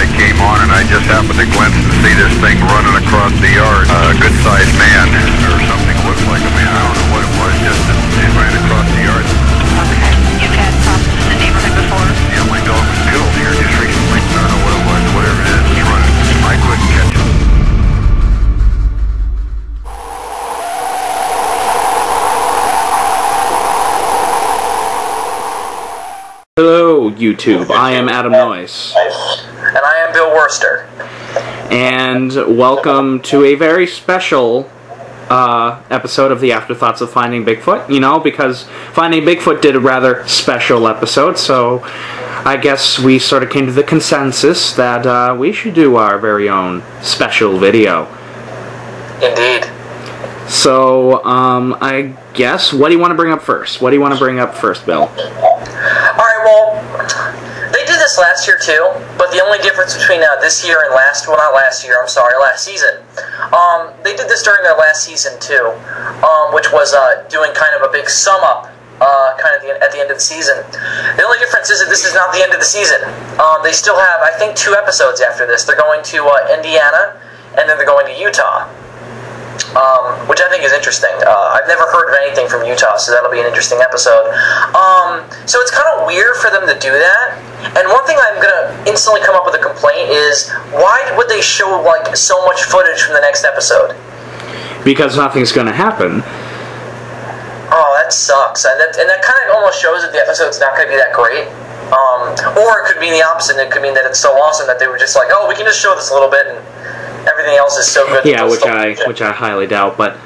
I came on and I just happened to glance and see this thing running across the yard. A good-sized man, or something looked like a man, I don't know what it was, just it ran across the yard. Okay. You've had problems in the neighborhood before? Yeah, my dog was killed here just recently. I don't know what it was, whatever it is, it's running. I couldn't catch it. Hello, YouTube. I am Adam Noyes. And I am Bill Worster. And welcome to a very special episode of the Afterthoughts of Finding Bigfoot. You know, because Finding Bigfoot did a rather special episode, so I guess we sort of came to the consensus that we should do our very own special video. Indeed. So, I guess, what do you want to bring up first? What do you want to bring up first, Bill? Alright, well, they did this last year too, but the only difference between this year and last season, they did this during their last season too, which was doing kind of a big sum up, at the end of the season. The only difference is that this is not the end of the season. They still have, I think, 2 episodes after this. They're going to Indiana, and then they're going to Utah. Which I think is interesting. I've never heard of anything from Utah, so that'll be an interesting episode. So it's kind of weird for them to do that. And one thing I'm going to instantly come up with a complaint is, why would they show like so much footage from the next episode? Because nothing's going to happen. Oh, that sucks. And that kind of almost shows that the episode's not going to be that great. Or it could be the opposite. It could mean that it's so awesome that they were just like, oh, we can just show this a little bit and everything else is so good. Yeah, which I highly doubt, but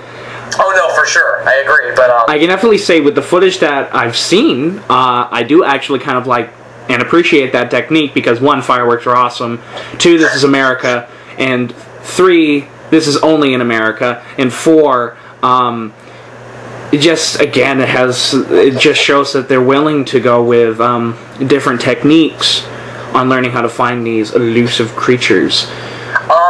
oh no, for sure, I agree. But I can definitely say with the footage that I've seen, I do actually kind of like and appreciate that technique because 1, fireworks are awesome. 2, this is America, and 3, this is only in America, and 4, it just again it just shows that they're willing to go with different techniques on learning how to find these elusive creatures.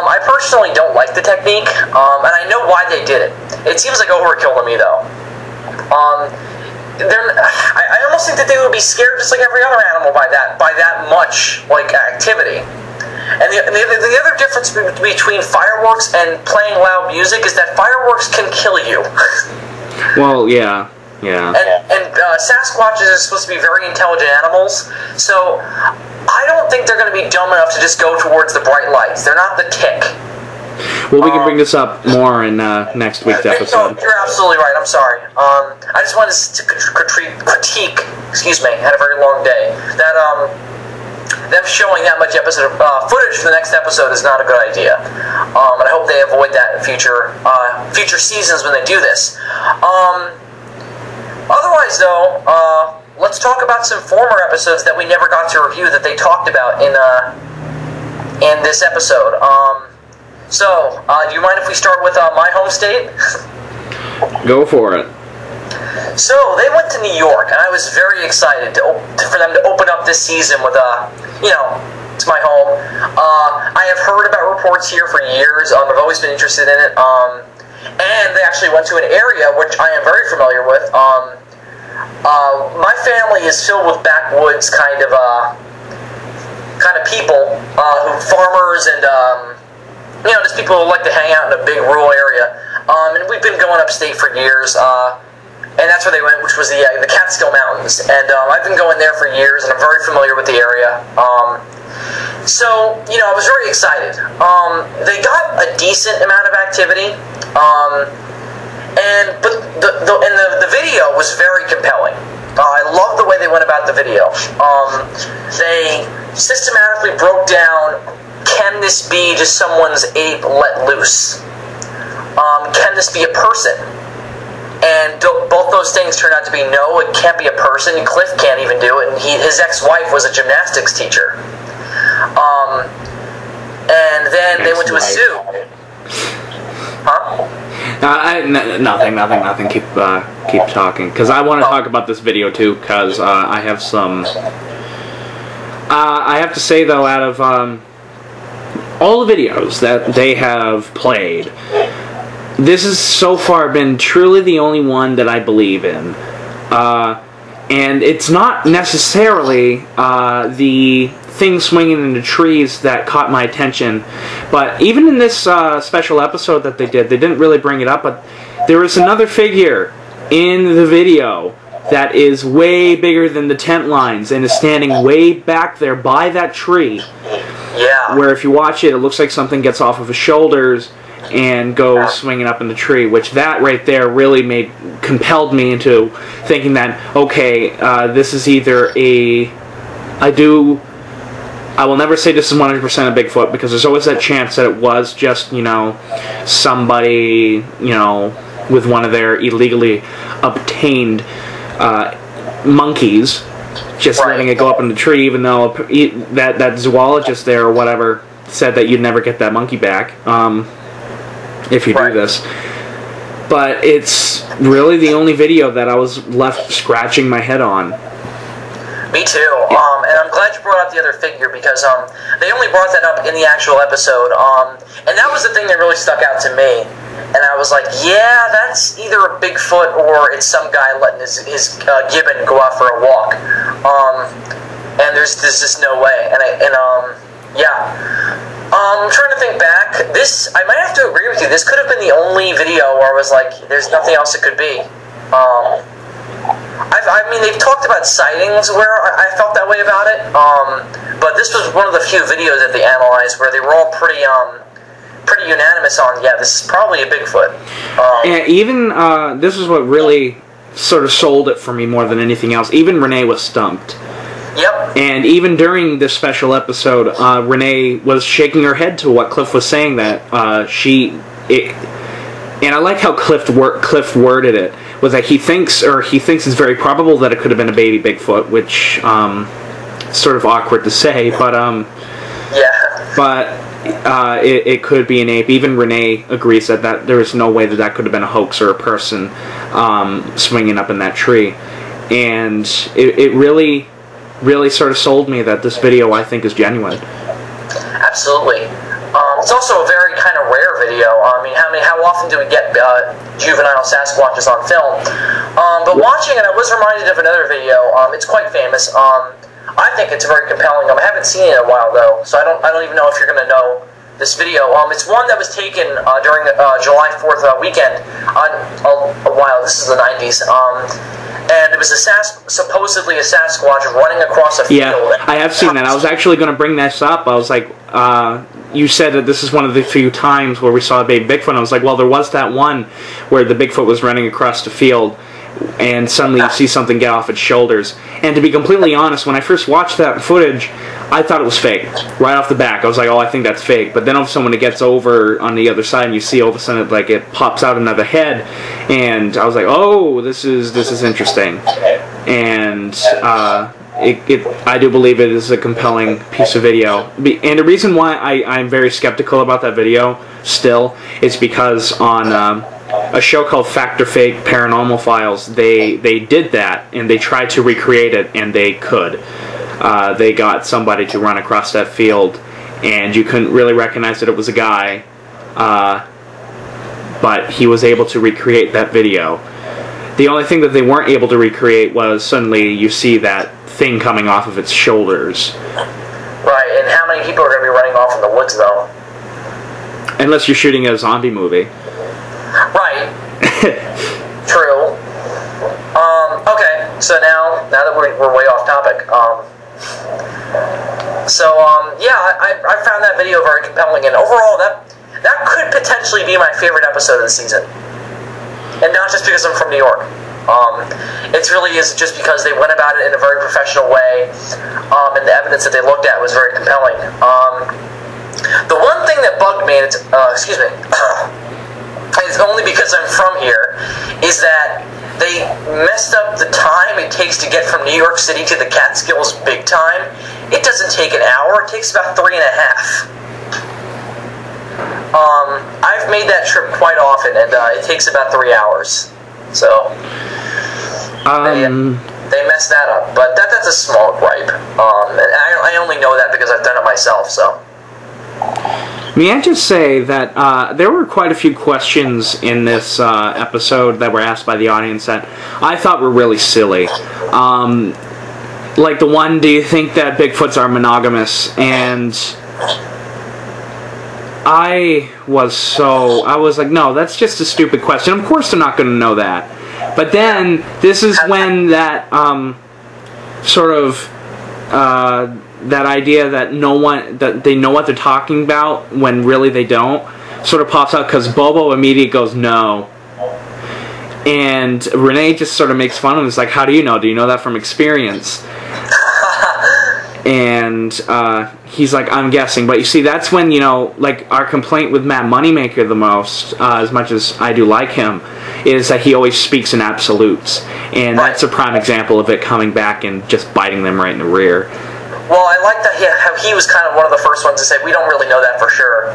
I personally don't like the technique, and I know why they did it. It seems like overkill to me, though. I almost think that they would be scared just like every other animal by that much like activity. And the other difference between fireworks and playing loud music is that fireworks can kill you. Well, yeah. And Sasquatches are supposed to be very intelligent animals, so I don't think they're going to be dumb enough to just go towards the bright lights. They're not the tick. Well, we can bring this up more in next week's episode. No, you're absolutely right. I'm sorry. I just wanted to critique. Excuse me. Had a very long day. That them showing that much episode footage for the next episode is not a good idea. And I hope they avoid that in future seasons when they do this. Otherwise, though, let's talk about some former episodes that we never got to review that they talked about in this episode. So, do you mind if we start with my home state? Go for it. So, they went to New York, and I was very excited for them to open up this season with, it's my home. I have heard about reports here for years. I've always been interested in it. And they actually went to an area which I am very familiar with. My family is filled with backwoods kind of people, farmers and just people who like to hang out in a big rural area. And we've been going upstate for years. And that's where they went, which was the Catskill Mountains. And I've been going there for years, and I'm very familiar with the area. So, I was very excited. They got a decent amount of activity, but the video was very compelling. I love the way they went about the video. They systematically broke down, can this be just someone's ape let loose? Can this be a person? And both those things turned out to be no, it can't be a person. Cliff can't even do it, and his ex-wife was a gymnastics teacher. And then they went to a zoo. Huh? Nothing. Keep talking, because I want to talk about this video too. Because I have some. I have to say though, out of all the videos that they have played, this has so far been truly the only one that I believe in. And it's not necessarily the things swinging into trees that caught my attention. But even in this special episode that they didn't really bring it up, but there is another figure in the video that is way bigger than the tent lines and is standing way back there by that tree. Yeah. Where if you watch it, it looks like something gets off of his shoulders and goes swinging up in the tree, which that right there really compelled me into thinking that, okay, this is either I will never say this is 100% a Bigfoot, because there's always that chance that it was just, somebody, with one of their illegally obtained monkeys, just letting it go up in the tree, even though that zoologist there or whatever said that you'd never get that monkey back if you do this. But it's really the only video that I was left scratching my head on. Me too. And I'm glad you brought up the other figure, because they only brought that up in the actual episode. And that was the thing that really stuck out to me. And I was like, yeah, that's either a Bigfoot or it's some guy letting his gibbon go out for a walk. And there's just no way. I'm trying to think back. I might have to agree with you. This could have been the only video where I was like, there's nothing else it could be. I mean, they've talked about sightings where I felt that way about it. But this was one of the few videos that they analyzed where they were all pretty unanimous on, yeah, this is probably a Bigfoot. And even, this is what really sort of sold it for me more than anything else. Even Renee was stumped. Yep. And even during this special episode, Renee was shaking her head to what Cliff was saying, that and I like how Cliff worded it, was that he thinks it's very probable that it could have been a baby Bigfoot, which, sort of awkward to say, but, yeah. But it could be an ape. Even Renee agrees that there is no way that could have been a hoax or a person swinging up in that tree. And it really sort of sold me that this video, I think, is genuine. Absolutely. It's also a very kind of rare video. I mean, how often do we get juvenile Sasquatches on film? But watching it, I was reminded of another video. It's quite famous. I think it's very compelling. I haven't seen it in a while though, so I don't even know if you're going to know this video. It's one that was taken during the July 4th weekend on a while. This is the 90s. And it was supposedly a Sasquatch running across a field. Yeah, I have seen that. I was actually going to bring this up. I was like, you said that this is one of the few times where we saw a baby Bigfoot. I was like, well, there was that one where the Bigfoot was running across the field, and suddenly you see something get off its shoulders. And to be completely honest, when I first watched that footage, I thought it was fake. Right off the back, I was like, oh, I think that's fake. But then all of a sudden when it gets over on the other side, and you see all of a sudden it pops out another head, and I was like, oh, this is interesting. And I do believe it is a compelling piece of video. And the reason why I'm very skeptical about that video still is because on a show called Fact or Fake Paranormal Files, they did that, and they tried to recreate it, and they could. They got somebody to run across that field, and you couldn't really recognize that it was a guy, but he was able to recreate that video. The only thing that they weren't able to recreate was suddenly you see that thing coming off of its shoulders. Right, and how many people are going to be running off in the woods, though? Unless you're shooting a zombie movie. Right. True. Okay, so now that we're way off topic, I found that video very compelling, and overall that could potentially be my favorite episode of the season. And not just because I'm from New York. It really is just because they went about it in a very professional way, and the evidence that they looked at was very compelling. The one thing that bugged me, and it's only because I'm from here, is that they messed up the time it takes to get from New York City to the Catskills big time. It doesn't take an hour, it takes about 3.5. I've made that trip quite often, and it takes about 3 hours. So they messed that up, but that's a small gripe. And I only know that because I've done it myself. So. May I just say that there were quite a few questions in this episode that were asked by the audience that I thought were really silly. Like the one, do you think that Bigfoots are monogamous? And I was like, no, that's just a stupid question. Of course they're not going to know that. But then, this is when that, sort of, that idea that that they know what they're talking about when really they don't, sort of pops out, because Bobo immediately goes, no. And Renee just sort of makes fun of him. It's like, how do you know? Do you know that from experience? And he's like, I'm guessing. But you see, that's when, you know, like our complaint with Matt Moneymaker the most, as much as I do like him, is that he always speaks in absolutes. And that's a prime example of it coming back and just biting them right in the rear. Well, I like that how he was kind of one of the first ones to say, we don't really know that for sure.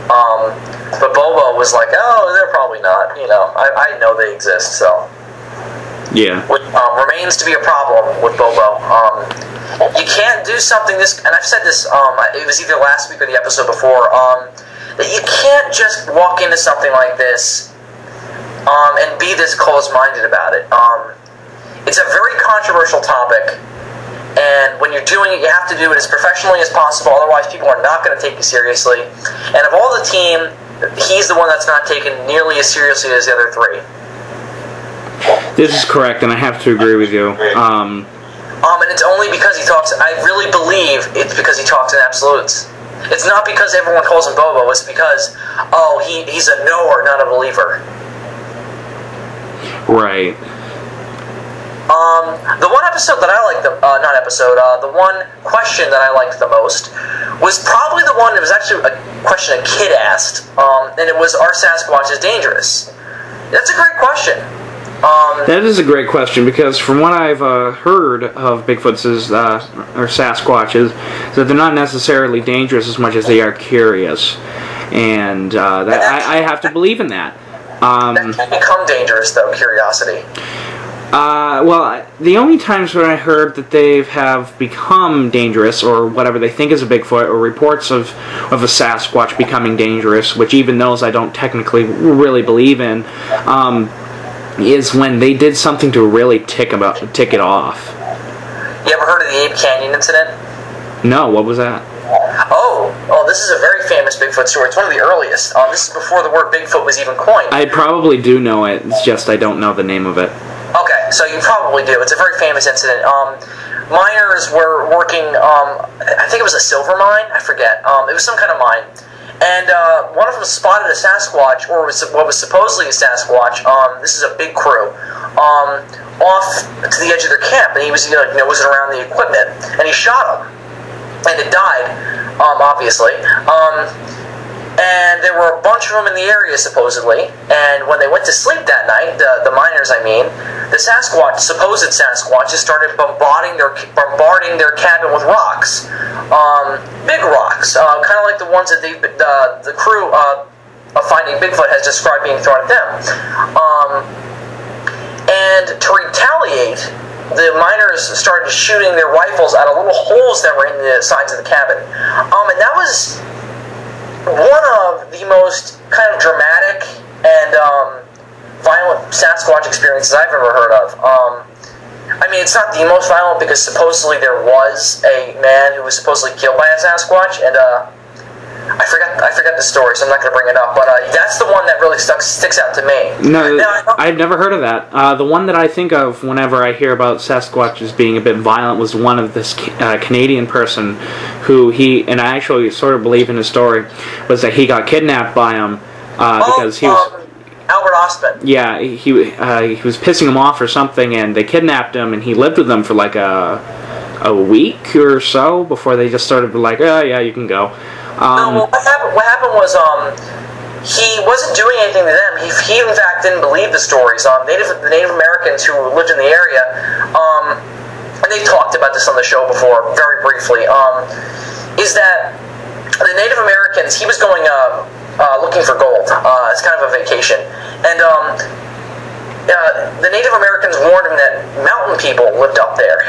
But Bobo was like, oh, they're probably not. You know, I know they exist, so. Yeah. Which remains to be a problem with Bobo. You can't do something this, and I've said this, it was either last week or the episode before, that you can't just walk into something like this and be this closed-minded about it. It's a very controversial topic, and when you're doing it, you have to do it as professionally as possible, otherwise people are not going to take you seriously. And of all the team, he's the one that's not taken nearly as seriously as the other three. This is correct, and I have to agree with you. And it's only because he talks, I really believe it's because he talks in absolutes. It's not because everyone calls him Bobo, it's because, oh, he's a knower, not a believer. Right. The one episode that I liked, the one question that I liked the most was probably the one that was actually a question a kid asked, and it was, are Sasquatches dangerous? That's a great question. That is a great question, because from what I've heard of Bigfoots or Sasquatches, that they're not necessarily dangerous as much as they are curious, and I have to believe in that. That can become dangerous, though, curiosity. Well, the only times when I heard that they have become dangerous, or whatever they think is a Bigfoot, or reports of a Sasquatch becoming dangerous, which even those I don't technically really believe in, is when they did something to really tick it off. You ever heard of the Ape Canyon incident? No, what was that? Oh, this is a very famous Bigfoot story. It's one of the earliest. This is before the word Bigfoot was even coined. I probably do know it, it's just I don't know the name of it. Okay, so you probably do. It's a very famous incident. Miners were working, I think it was a silver mine, I forget. It was some kind of mine. And one of them spotted a Sasquatch, or what was supposedly a Sasquatch. This is a big crew, off to the edge of their camp, and he was, was around the equipment, and he shot him, and it died, obviously. And there were a bunch of them in the area, supposedly. And when they went to sleep that night, the miners, I mean, the supposed Sasquatches started bombarding their cabin with rocks, big rocks, kind of like the ones that the crew of Finding Bigfoot has described being thrown at them. And to retaliate, the miners started shooting their rifles out of little holes that were in the sides of the cabin. And that was one of the most kind of dramatic and violent Sasquatch experiences I've ever heard of. I mean, it's not the most violent because supposedly there was a man who was supposedly killed by a Sasquatch, and I forgot the story, so I'm not going to bring it up. But that's the one that really sticks out to me. No, I've never heard of that. The one that I think of whenever I hear about Sasquatches being a bit violent was one of this Canadian person who and I actually sort of believe in his story, was that he got kidnapped by him because he was... Albert Ostman. Yeah, he was pissing him off or something, and they kidnapped him, and he lived with them for like a week or so before they just started like, oh yeah, you can go. No, what happened was he wasn't doing anything to them. He in fact didn't believe the stories. The Native Americans who lived in the area, and they talked about this on the show before, very briefly, is that the Native Americans, he was going looking for gold. It's kind of a vacation. And the Native Americans warned him that mountain people lived up there.